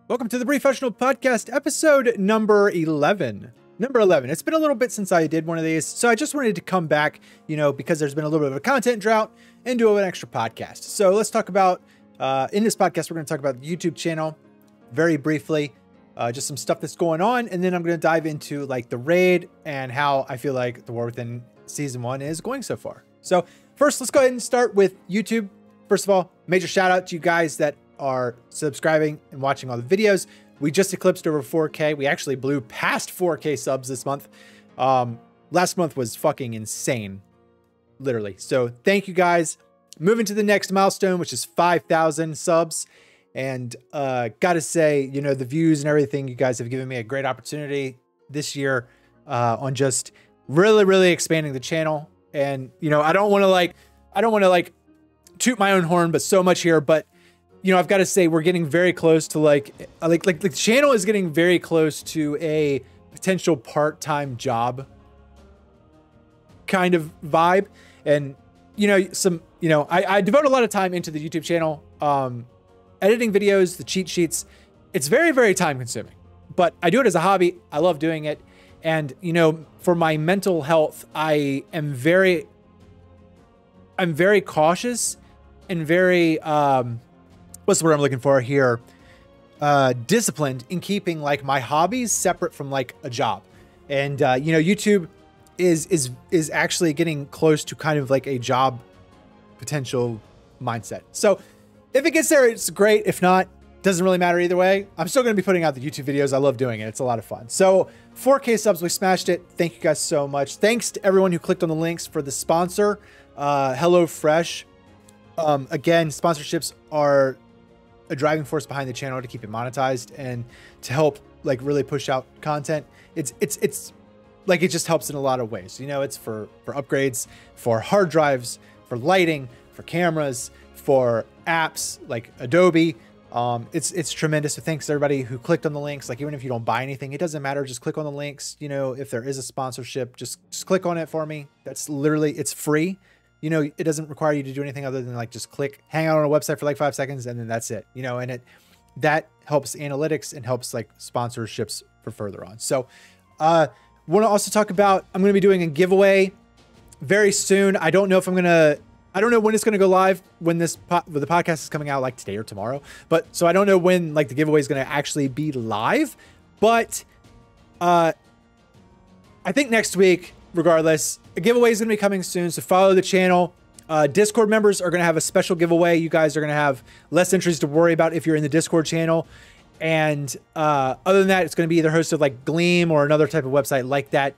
Welcome to the Prefessional podcast, episode number 11. Number 11. It's been a little bit since I did one of these, so I just wanted to come back, because there's been a little bit of a content drought and do an extra podcast. So let's talk about, in this podcast, we're going to talk about the YouTube channel very briefly, just some stuff that's going on, and then I'm going to dive into like the raid and how I feel like the War Within Season 1 is going so far. So first, let's go ahead and start with YouTube. First of all, major shout out to you guys that are subscribing and watching all the videos. We just eclipsed over 4K. We actually blew past 4K subs this month. Last month was fucking insane, literally. So thank you guys. Moving to the next milestone, which is 5,000 subs. And gotta say, the views and everything, you guys have given me a great opportunity this year on just really expanding the channel. And, I don't want to toot my own horn, but so much here, but I've got to say we're getting very close to like the channel is getting very close to a potential part-time job kind of vibe. And, I devote a lot of time into the YouTube channel, editing videos, the cheat sheets. It's very time consuming, but I do it as a hobby. I love doing it. And, for my mental health, I'm very cautious and very, what's the word I'm looking for here? Disciplined in keeping like my hobbies separate from like a job. And, YouTube is actually getting close to kind of like a job potential mindset. So if it gets there, it's great. If not, doesn't really matter either way. I'm still going to be putting out the YouTube videos. I love doing it. It's a lot of fun. So 4K subs, we smashed it. Thank you guys so much. Thanks to everyone who clicked on the links for the sponsor, HelloFresh. Again, sponsorships are a driving force behind the channel to keep it monetized and to help like really push out content. It's like, it just helps in a lot of ways. It's for upgrades, for hard drives, for lighting, for cameras, for apps like Adobe. It's tremendous. So thanks to everybody who clicked on the links. Like, even if you don't buy anything, it doesn't matter. Just click on the links. If there is a sponsorship, just click on it for me. That's literally, it's free. It doesn't require you to do anything other than like just click, hang out on a website for like 5 seconds, and then that's it. And that helps analytics and helps like sponsorships for further on. So, want to also talk about, I'm going to be doing a giveaway very soon. I don't know when it's going to go live, when the podcast is coming out, like today or tomorrow. But so I don't know when like the giveaway is going to actually be live, but I think next week, regardless, a giveaway is going to be coming soon. So follow the channel. Discord members are going to have a special giveaway. You guys are going to have less entries to worry about if you're in the Discord channel. And other than that, it's going to be either hosted like Gleam or another type of website like that.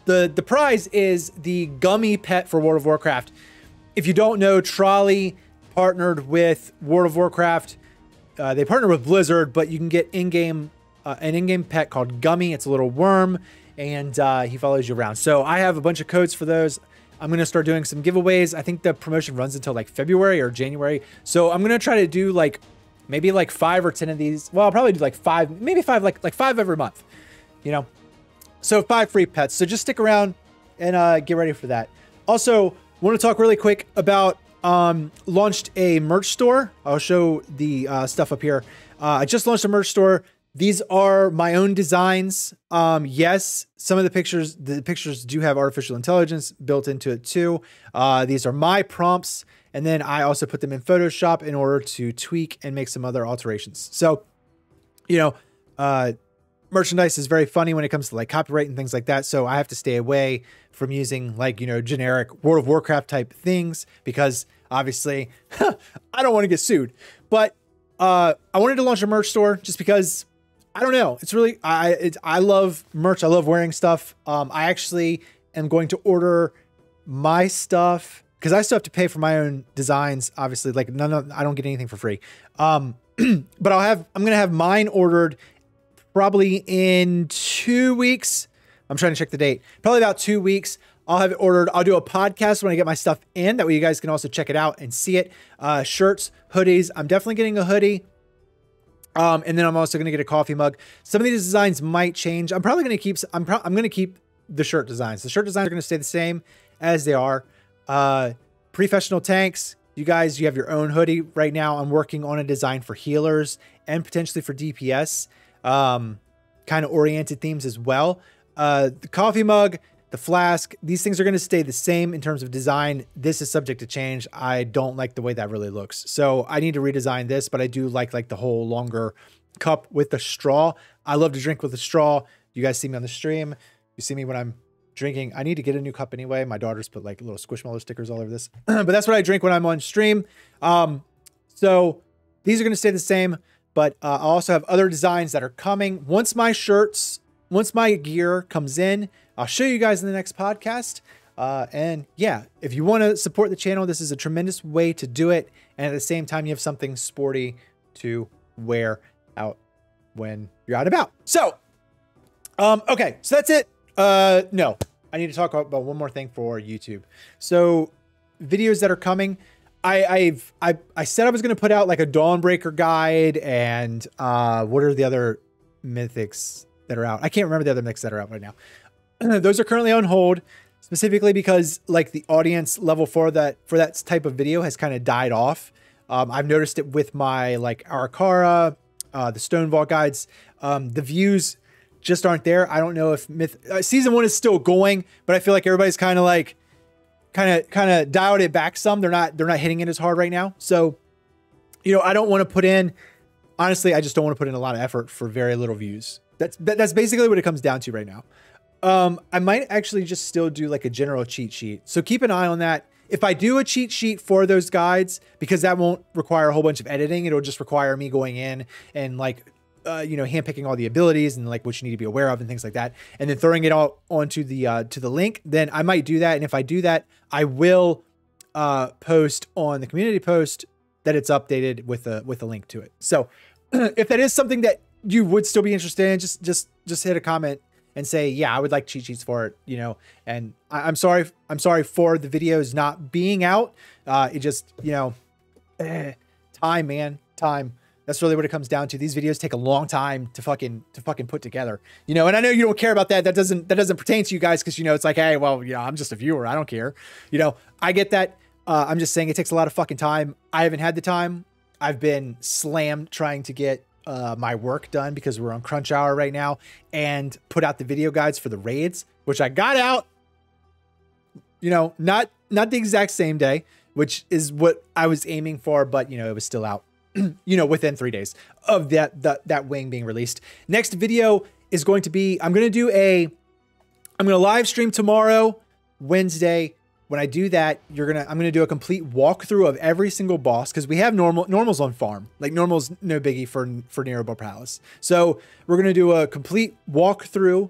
The prize is the gummy pet for World of Warcraft. If you don't know, Trolley partnered with World of Warcraft. They partnered with Blizzard, but you can get an in-game pet called Gummy. It's a little worm, and he follows you around. So I have a bunch of codes for those. I'm going to start doing some giveaways. I think the promotion runs until like February or January. So I'm going to try to do like maybe like 5 or 10 of these. Well, I'll probably do like 5, maybe 5, like 5 every month, So 5 free pets. So just stick around and get ready for that. Also, want to talk really quick about launched a merch store. I'll show the stuff up here. I just launched a merch store. These are my own designs. Yes, some of the pictures do have artificial intelligence built into it too. These are my prompts. And then I also put them in Photoshop in order to tweak and make some other alterations. So, merchandise is very funny when it comes to like copyright and things like that. So I have to stay away from using like, generic World of Warcraft type things because obviously I don't want to get sued. But I wanted to launch a merch store just because I don't know. It's really, I love merch. I love wearing stuff. I actually am going to order my stuff because I still have to pay for my own designs. Obviously, like I don't get anything for free. But I'm going to have mine ordered probably in 2 weeks. I'm trying to check the date. Probably about 2 weeks. I'll have it ordered. I'll do a podcast when I get my stuff in. That way you guys can also check it out and see it. Shirts, hoodies. I'm definitely getting a hoodie. And then I'm also going to get a coffee mug. Some of these designs might change. I'm probably going to keep, I'm going to keep the shirt designs. The shirt designs are going to stay the same as they are. Prefessional tanks, You guys, you have your own hoodie right now. I'm working on a design for healers and potentially for DPS, kind of oriented themes as well. The coffee mug, the flask, these things are going to stay the same in terms of design. This is subject to change. I don't like the way that really looks. So I need to redesign this, but I do like the whole longer cup with the straw. I love to drink with a straw. You guys see me on the stream. You see me when I'm drinking. I need to get a new cup anyway. My daughter's put like little Squishmallow stickers all over this, but that's what I drink when I'm on stream. So these are going to stay the same, but I also have other designs that are coming. Once my gear comes in, I'll show you guys in the next podcast. And yeah, if you want to support the channel, this is a tremendous way to do it. And at the same time, you have something sporty to wear out when you're out and about. So, okay, so that's it. No, I need to talk about one more thing for YouTube. So videos that are coming, I said I was going to put out like a Dawnbreaker guide and, what are the other mythics that are out? I can't remember the other mythics that are out right now. Those are currently on hold, specifically because like the audience level for that type of video has kind of died off. I've noticed it with my like Arakara, the Stone Vault guides. The views just aren't there. I don't know if season 1 is still going, but I feel like everybody's kind of dialed it back some. They're not hitting it as hard right now. So, you know, I don't want to put in, honestly, I just don't want to put in a lot of effort for very little views. That's basically what it comes down to right now. I might actually just still do like a general cheat sheet. So keep an eye on that. If I do a cheat sheet for those guides, because that won't require a whole bunch of editing, it'll just require me going in and like, you know, handpicking all the abilities and like what you need to be aware of and things like that, and then throwing it all onto the to the link. Then I might do that, and if I do that, I will post on the community post that it's updated with a link to it. So if that is something that you would still be interested in, just hit a comment and say, yeah, I would like cheat sheets for it, you know. And I'm sorry for the videos not being out. It just, you know, time, man, time. That's really what it comes down to. These videos take a long time to fucking put together, you know. And I know you don't care about that. That doesn't pertain to you guys, because, you know, it's like, hey, well, you know, I'm just a viewer. I don't care. You know, I get that. I'm just saying it takes a lot of fucking time. I haven't had the time. I've been slammed trying to get my work done because we're on crunch hour right now, and put out the video guides for the raids, which I got out, you know, not the exact same day, which is what I was aiming for, but, you know, it was still out, you know, within 3 days of that wing being released. Next video is going to be, I'm going to live stream tomorrow, Wednesday. When I do that, I'm going to do a complete walkthrough of every single boss, because we have normals on farm. Like, normal's no biggie for Nerbuar Palace. So we're going to do a complete walkthrough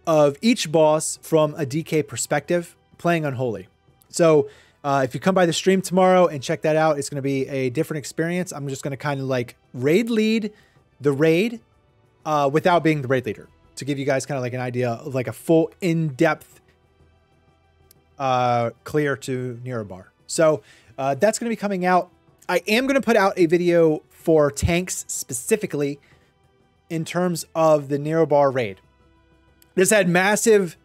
of each boss from a DK perspective, playing Unholy. So if you come by the stream tomorrow and check that out, it's going to be a different experience. I'm just going to kind of like raid lead the raid without being the raid leader, to give you guys kind of like an idea of like a full in-depth clear to Nerubar. So that's going to be coming out. I am going to put out a video for tanks specifically in terms of the Nerubar raid. This had massive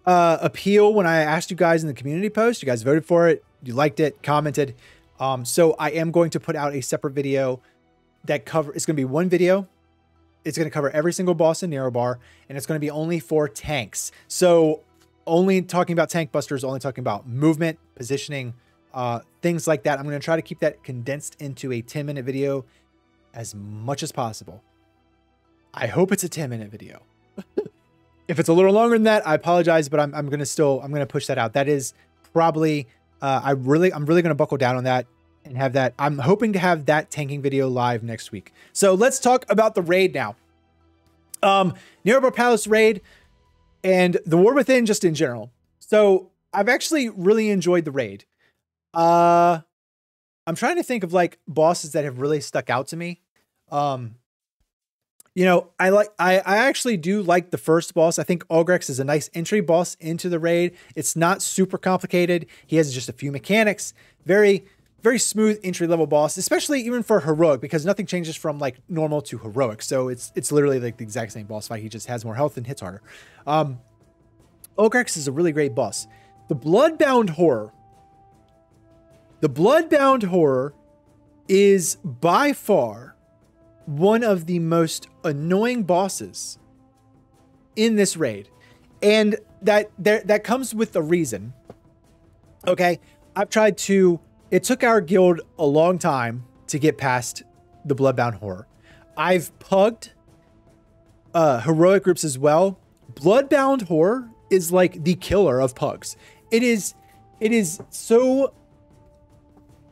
appeal when I asked you guys in the community post. You guys voted for it. You liked it, commented. So I am going to put out a separate video that it's going to be one video. It's going to cover every single boss in Nerubar, and it's going to be only for tanks. So only talking about tank busters, only talking about movement, positioning, things like that. I'm going to try to keep that condensed into a 10-minute video as much as possible. I hope it's a 10-minute video. If it's a little longer than that, I apologize, but I'm going to push that out. That is probably, I'm really going to buckle down on that and have that. I'm hoping to have that tanking video live next week. So let's talk about the raid now. Nerbuar Palace raid, and the War Within just in general. So I've actually really enjoyed the raid. I'm trying to think of like bosses that have really stuck out to me. You know, I actually do like the first boss. I think Ogrex is a nice entry boss into the raid. It's not super complicated. He has just a few mechanics. Very, very smooth entry level boss, especially even for heroic, because nothing changes from like normal to heroic. So it's literally like the exact same boss fight. He just has more health and hits harder. Ogrex is a really great boss. The Bloodbound Horror. The Bloodbound Horror is by far one of the most annoying bosses in this raid. And that comes with a reason. Okay, I've tried to... It took our guild a long time to get past the Bloodbound Horror. I've pugged heroic groups as well. Bloodbound Horror is like the killer of pugs.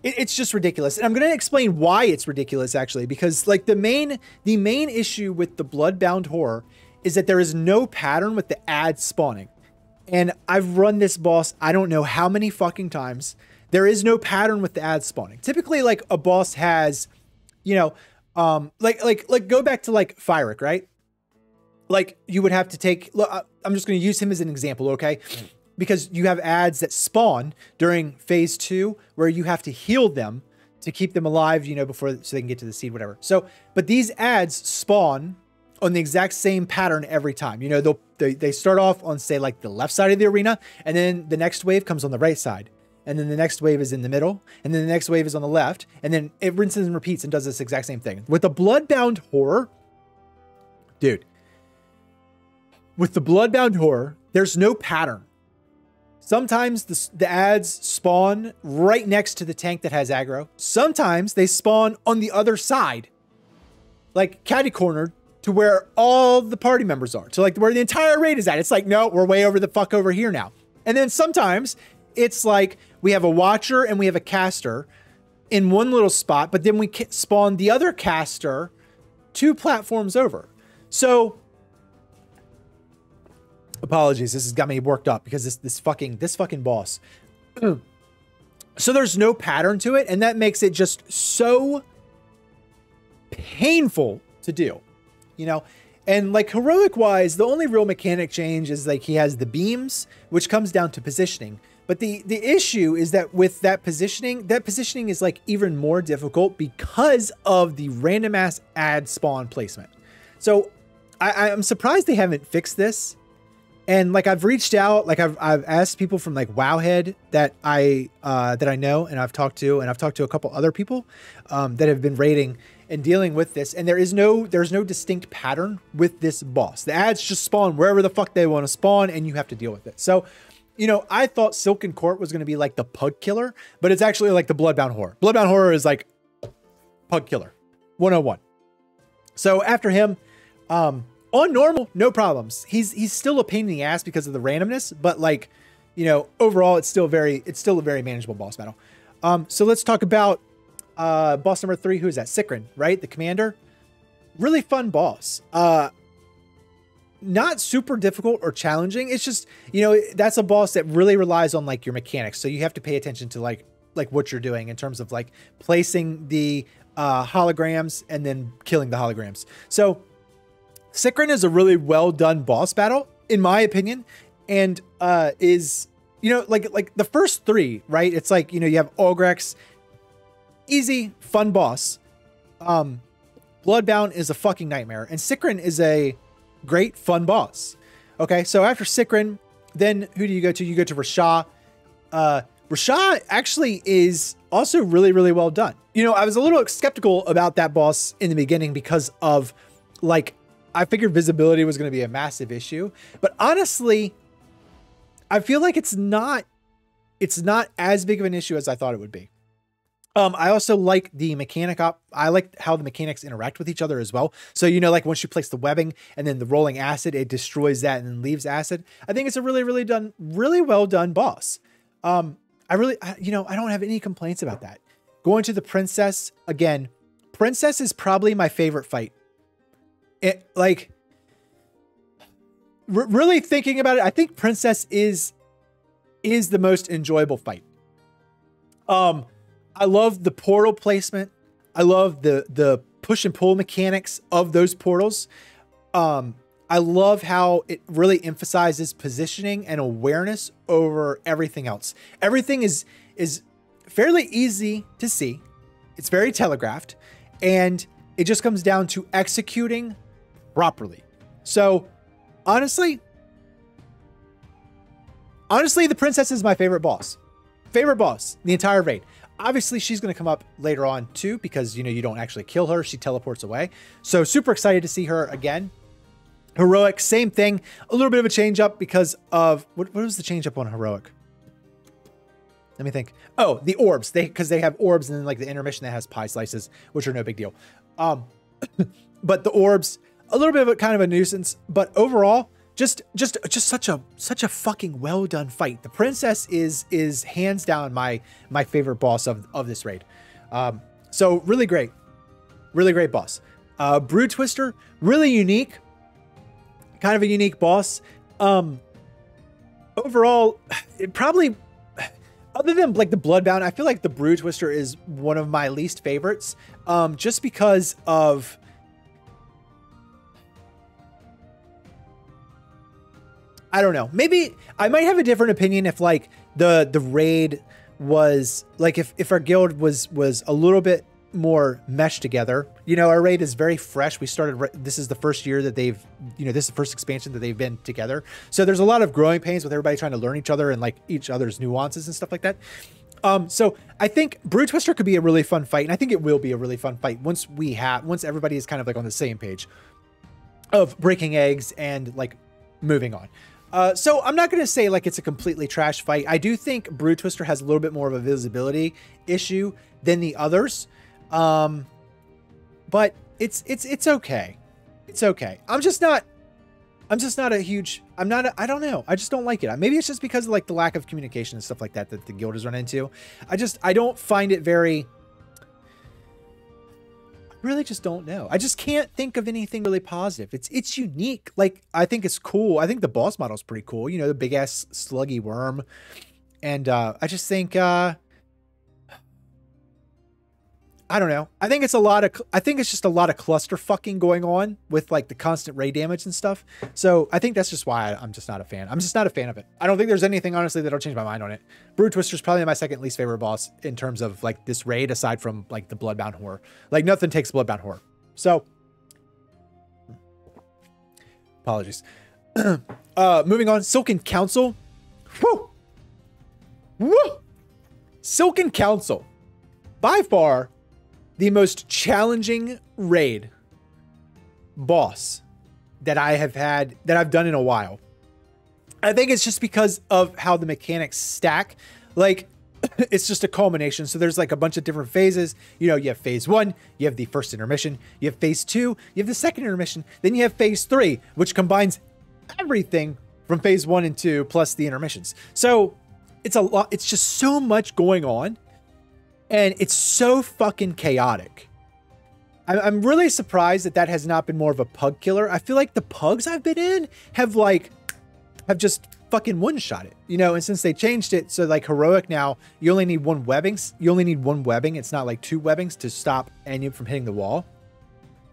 It's just ridiculous. And I'm going to explain why it's ridiculous, actually, because like the main issue with the Bloodbound Horror is that there is no pattern with the ads spawning. And I've run this boss, I don't know how many fucking times. There is no pattern with the ads spawning. Typically, like a boss has, you know, like go back to like Fyric, right? Like you would have to take, look, I'm just going to use him as an example, okay? Because you have ads that spawn during phase 2 where you have to heal them to keep them alive, you know, before, so they can get to the seed, whatever. So, but these ads spawn on the exact same pattern every time. You know, they start off on, say, like the left side of the arena, and then the next wave comes on the right side. And then the next wave is in the middle, and then the next wave is on the left, and then it rinses and repeats and does this exact same thing. With the Bloodbound Horror, dude, with the Bloodbound Horror, there's no pattern. Sometimes the ads spawn right next to the tank that has aggro. Sometimes they spawn on the other side, like catty-cornered to where all the party members are, to like where the entire raid is at. It's like, no, we're way over the fuck over here now. And then sometimes it's like we have a watcher and we have a caster in one little spot, but then we spawn the other caster 2 platforms over. So apologies, this has got me worked up because this fucking boss. So there's no pattern to it, and that makes it just so painful to do, you know? And like heroic wise, the only real mechanic change is like he has the beams, which comes down to positioning. But the issue is that with that positioning is like even more difficult because of the random ass ad spawn placement. So I'm surprised they haven't fixed this. And like I've reached out, like I've asked people from like Wowhead that I know and I've talked to a couple other people that have been raiding and dealing with this. And there's no distinct pattern with this boss. The ads just spawn wherever the fuck they want to spawn, and you have to deal with it. So, you know, I thought Silken Court was going to be like the pug killer, but it's actually like the Bloodbound Horror. Bloodbound Horror is like pug killer 101. So after him, on normal, no problems. He's still a pain in the ass because of the randomness, but like, you know, overall, it's still a very manageable boss battle. So let's talk about boss number 3. Who is that? Sikran, right? The commander. Really fun boss. Not super difficult or challenging. It's just, you know, that's a boss that really relies on like your mechanics. So you have to pay attention to like what you're doing in terms of like placing the holograms and then killing the holograms. So Sikran is a really well done boss battle, in my opinion, and is, you know, like the first 3, right? It's like, you know, you have Ogrex, easy, fun boss. Bloodbound is a fucking nightmare, and Sikran is a great, fun boss. Okay, so after Sikran, then who do you go to? You go to Rasha. Rasha actually is also really, really well done. You know, I was a little skeptical about that boss in the beginning because of like, I figured visibility was going to be a massive issue, but honestly, I feel like it's not as big of an issue as I thought it would be. I also like the mechanic I like how the mechanics interact with each other as well. So, you know, like once you place the webbing and then the rolling acid, it destroys that and then leaves acid. I think it's a really well done boss. I don't have any complaints about that. Going to the princess again, princess is probably my favorite fight. It like really thinking about it, I think princess is the most enjoyable fight. I love the portal placement. I love the push and pull mechanics of those portals. I love how it really emphasizes positioning and awareness over everything else. Everything is fairly easy to see. It's very telegraphed, and it just comes down to executing properly. So honestly, the princess is my favorite boss. Favorite boss, the entire raid. Obviously, she's going to come up later on too, because, you know, you don't actually kill her. She teleports away. So super excited to see her again. Heroic, same thing. A little bit of a change up because of, what was the change up on Heroic? Let me think. Oh, the orbs. Because they have orbs, and then like the intermission that has pie slices, which are no big deal. But the orbs, a little bit of a kind of a nuisance, but overall, just such a fucking well done fight. The princess is hands down my favorite boss of this raid. So really great boss. Broodtwister, really unique, kind of a unique boss. Overall, it probably, other than like the Bloodbound, I feel like the Broodtwister is one of my least favorites, just because of, I don't know. Maybe I might have a different opinion if like the raid was like, if our guild was a little bit more meshed together. You know, our raid is very fresh. We started, this is the first year that they've, you know, this is the first expansion that they've been together. So there's a lot of growing pains with everybody trying to learn each other and like each other's nuances and stuff like that. So I think Broodtwister could be a really fun fight. And I think it will be a really fun fight once everybody is kind of like on the same page of breaking eggs and like moving on. So I'm not going to say like it's a completely trash fight. I do think Broodtwister has a little bit more of a visibility issue than the others. But it's okay. It's okay. I'm just not a huge, I don't know. I just don't like it. Maybe it's just because of like the lack of communication and stuff like that the guild has run into. I don't find it very, really just don't know. I just can't think of anything really positive. It's unique. Like, I think it's cool. I think the boss model is pretty cool. You know, the big ass sluggy worm. And, I just think, I don't know. I think it's just a lot of cluster fucking going on with like the constant ray damage and stuff. So I think that's just why I'm just not a fan. I'm just not a fan of it. I don't think there's anything honestly that'll change my mind on it. Broodtwister is probably my second least favorite boss in terms of like this raid, aside from like the Bloodbound Horror. Like nothing takes Bloodbound Horror. So apologies. Moving on, Silken Council. Woo! Woo! Silken Council. By far the most challenging raid boss that I've done in a while. I think it's just because of how the mechanics stack. Like, it's just a culmination. So there's like a bunch of different phases. You know, you have phase 1, you have the first intermission, you have phase 2, you have the second intermission, then you have phase 3, which combines everything from phase 1 and 2 plus the intermissions. So it's a lot. It's just so much going on. And it's so fucking chaotic. I'm really surprised that has not been more of a pug killer. I feel like the pugs I've been in have just fucking one-shot it, you know? And since they changed it, so like Heroic now, you only need one webbing. It's not like 2 webbings to stop any from hitting the wall.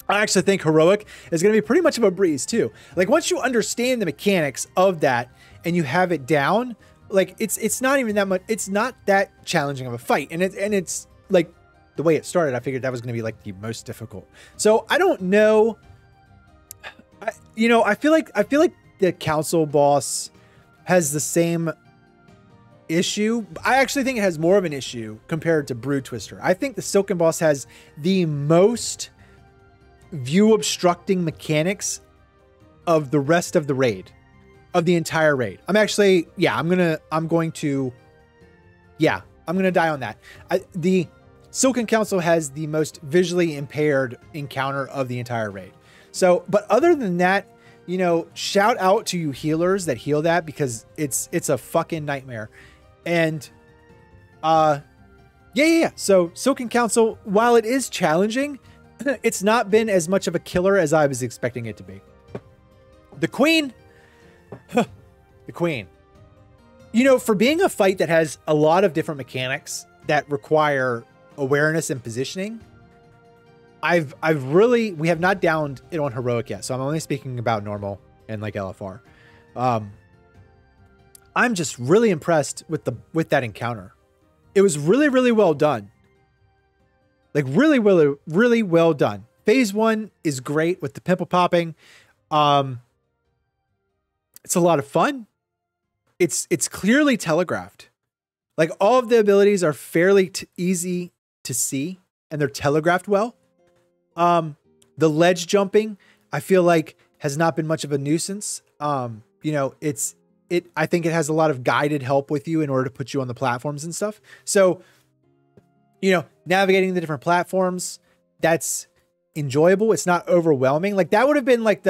I actually think Heroic is going to be pretty much of a breeze too. Like once you understand the mechanics of that and you have it down, like it's not even that much. It's not that challenging of a fight, and it's like the way it started. I figured that was going to be like the most difficult. So I don't know. I feel like the council boss has the same issue. I actually think it has more of an issue compared to Broodtwister. I think the Silken boss has the most view obstructing mechanics of the rest of the raid. Of the entire raid. I'm going to die on that. The Silken Council has the most visually impaired encounter of the entire raid. So, but other than that, you know, shout out to you healers that heal that, because it's a fucking nightmare. And, yeah. So Silken Council, while it is challenging, it's not been as much of a killer as I was expecting it to be. The Queen. The Queen, you know, for being a fight that has a lot of different mechanics that require awareness and positioning, we have not downed it on Heroic yet. So I'm only speaking about normal and like LFR. I'm just really impressed with that encounter. It was really, really well done. Like really, really, really well done. Phase 1 is great with the pimple popping. It's a lot of fun. It's clearly telegraphed. Like all of the abilities are fairly easy to see and they're telegraphed well. The ledge jumping, I feel like has not been much of a nuisance. You know, I think it has a lot of guided help with you in order to put you on the platforms and stuff. So, you know, navigating the different platforms, that's enjoyable. It's not overwhelming. Like that would have been like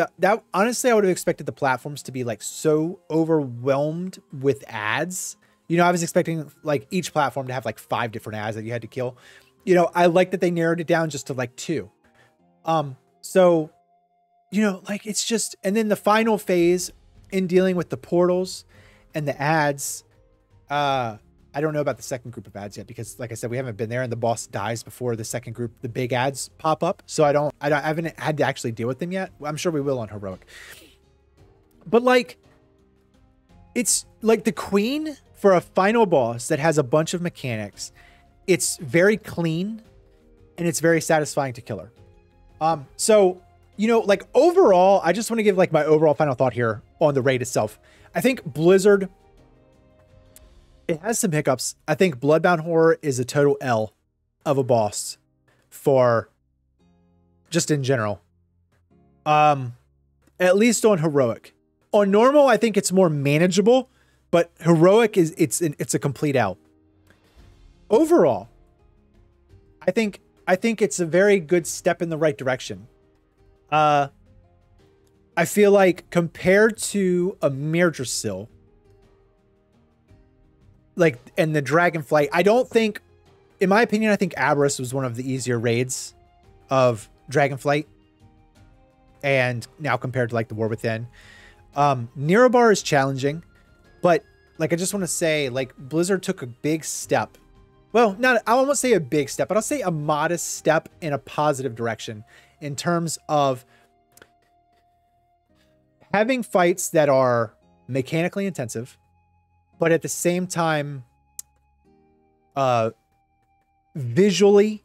honestly, I would have expected the platforms to be like so overwhelmed with ads. You know, I was expecting like each platform to have like 5 different ads that you had to kill. You know, I like that they narrowed it down just to like 2. So, you know, like it's just, and then the final phase in dealing with the portals and the ads, I don't know about the second group of ads yet, because like I said, we haven't been there and the boss dies before the second group, the big ads pop up. So I haven't had to actually deal with them yet. I'm sure we will on heroic, but like, it's like the queen for a final boss that has a bunch of mechanics. It's very clean and it's very satisfying to kill her. So, you know, like overall, I just want to give like my overall final thought here on the raid itself. I think Blizzard, it has some hiccups. I think Bloodbound Horror is a total L of a boss for just in general. At least on heroic. On normal, I think it's more manageable, but heroic it's a complete L. Overall, I think it's a very good step in the right direction. I feel like compared to a Mirdrasil, like, and the Dragonflight, I don't think, in my opinion, I think Aberrus was one of the easier raids of Dragonflight. And now compared to like the War Within, Nerubar is challenging, but like, I just want to say like Blizzard took a big step. Well, I won't say a big step, but I'll say a modest step in a positive direction in terms of having fights that are mechanically intensive, but at the same time, visually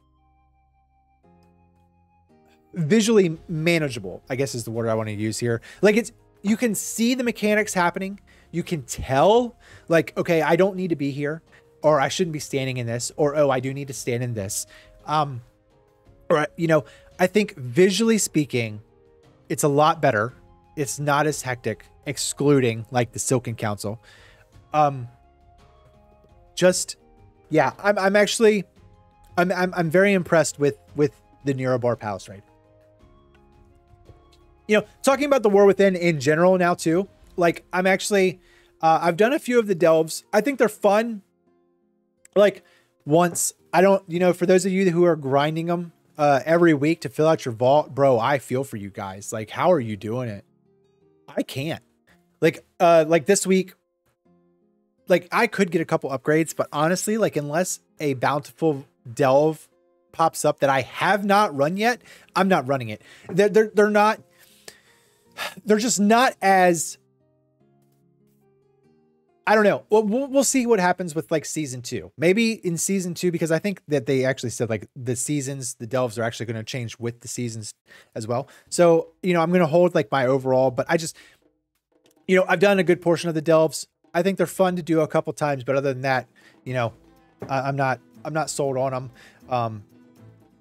manageable, I guess is the word I want to use here. Like you can see the mechanics happening. You can tell like, okay, I don't need to be here, or I shouldn't be standing in this, or, oh, I do need to stand in this. Or, you know, I think visually speaking, it's a lot better. It's not as hectic, excluding like the Silken Council. Just, yeah, I'm actually, I'm very impressed with the Nerbuar Palace raid. You know, talking about the War Within in general now too, like I'm actually, I've done a few of the delves. I think they're fun. Like once, I don't, you know, for those of you who are grinding them every week to fill out your vault, bro, I feel for you guys. Like, how are you doing it? I can't. Like this week, like I could get a couple upgrades, but honestly, like unless a bountiful delve pops up that I have not run yet, I'm not running it. They're not, they're just not as, I don't know. We'll see what happens with like season 2. Maybe in season 2, because I think that they actually said like the seasons, the delves are actually going to change with the seasons as well. So, you know, I'm going to hold like my overall, but I just, you know, I've done a good portion of the delves. I think they're fun to do a couple times, but other than that, you know, I'm not sold on them.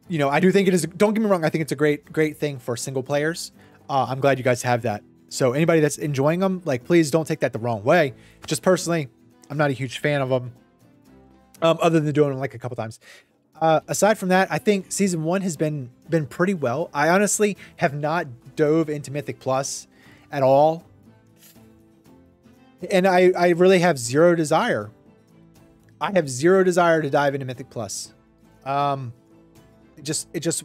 You know, I do think it is, don't get me wrong, I think it's a great thing for single players. I'm glad you guys have that. So anybody that's enjoying them, like, please don't take that the wrong way. Just personally, I'm not a huge fan of them, other than doing them like a couple times. Aside from that, I think season 1 has been pretty well. I honestly have not dove into Mythic Plus at all. And I really have zero desire. I have zero desire to dive into Mythic Plus. It just,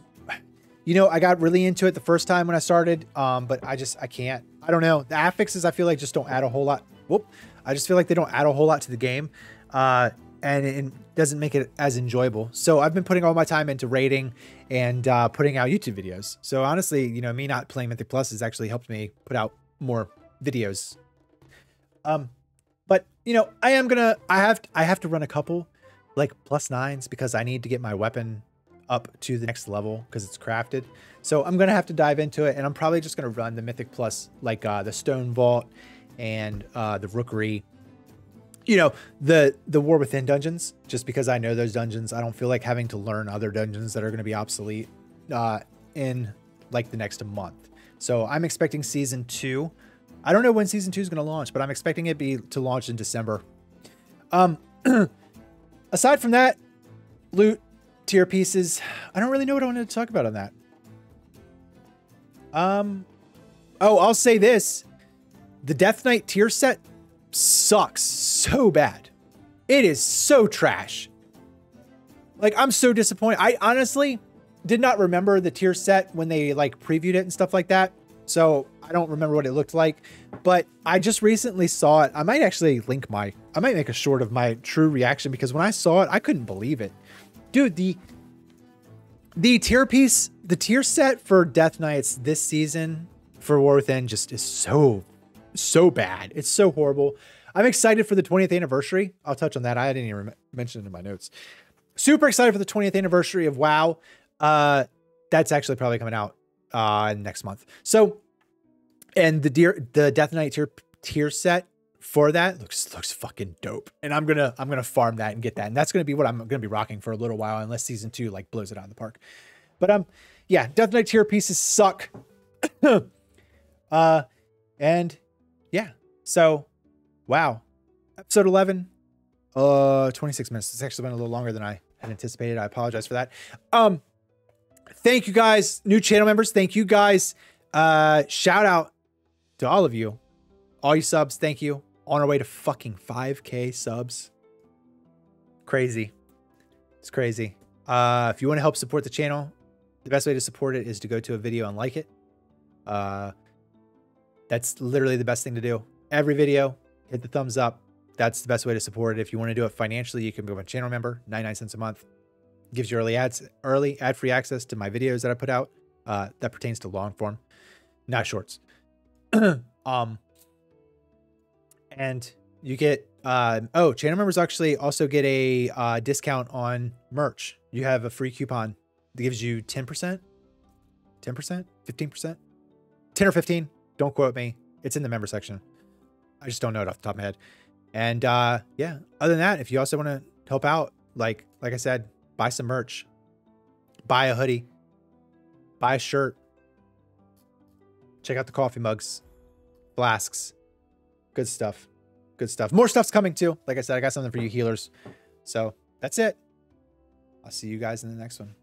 you know, I got really into it the first time when I started, but I can't. I don't know. The affixes, I feel like just don't add a whole lot. Whoop. I just feel like they don't add a whole lot to the game. And it doesn't make it as enjoyable. So I've been putting all my time into raiding and putting out YouTube videos. So honestly, you know, me not playing Mythic Plus has actually helped me put out more videos. But you know, I have to run a couple like +9s because I need to get my weapon up to the next level because it's crafted. So I'm gonna have to dive into it, and I'm probably just gonna run the Mythic Plus, like the Stone Vault and the Rookery. you know, the War Within dungeons, just because I know those dungeons. I don't feel like having to learn other dungeons that are going to be obsolete in like the next month. So I'm expecting season 2. I don't know when season 2 is going to launch, but I'm expecting it to launch in December. Aside from that, loot, tier pieces, I don't really know what I wanted to talk about on that. Oh, I'll say this. The Death Knight tier set sucks so bad. It is so trash. Like, I'm so disappointed. I honestly did not remember the tier set when they like previewed it and stuff like that. So I don't remember what it looked like, but I just recently saw it. I might actually I might make a short of my true reaction, because when I saw it, I couldn't believe it. Dude, the tier piece, the tier set for Death Knights this season for War Within just is so bad. It's so horrible. I'm excited for the 20th anniversary. I'll touch on that. I didn't even mention it in my notes. Super excited for the 20th anniversary of WoW. That's actually probably coming out next month. So, and the Death Knight tier set for that looks fucking dope. And I'm gonna farm that and get that. And that's gonna be what I'm gonna be rocking for a little while, unless season 2 like blows it out of the park. But yeah, Death Knight tier pieces suck. And yeah, so wow, episode 11, 26 minutes. It's actually been a little longer than I had anticipated. I apologize for that. Thank you guys, new channel members. Thank you guys. Shout out to all of you, all you subs. Thank you. On our way to fucking 5K subs. Crazy. It's crazy. If you want to help support the channel, the best way to support it is to go to a video and like it. That's literally the best thing to do. Every video, hit the thumbs up. That's the best way to support it. If you want to do it financially, you can become a channel member, 99 cents a month. Gives you early ad-free access to my videos that I put out. That pertains to long form, not shorts. And you get, channel members actually also get a discount on merch. You have a free coupon that gives you 10%, 10%, 15%, 10 or 15. Don't quote me. It's in the member section. I just don't know it off the top of my head. And yeah, other than that, if you also want to help out, like I said, buy some merch, buy a hoodie, buy a shirt, check out the coffee mugs, flasks, good stuff, good stuff. More stuff's coming too. Like I said, I got something for you healers. So that's it. I'll see you guys in the next one.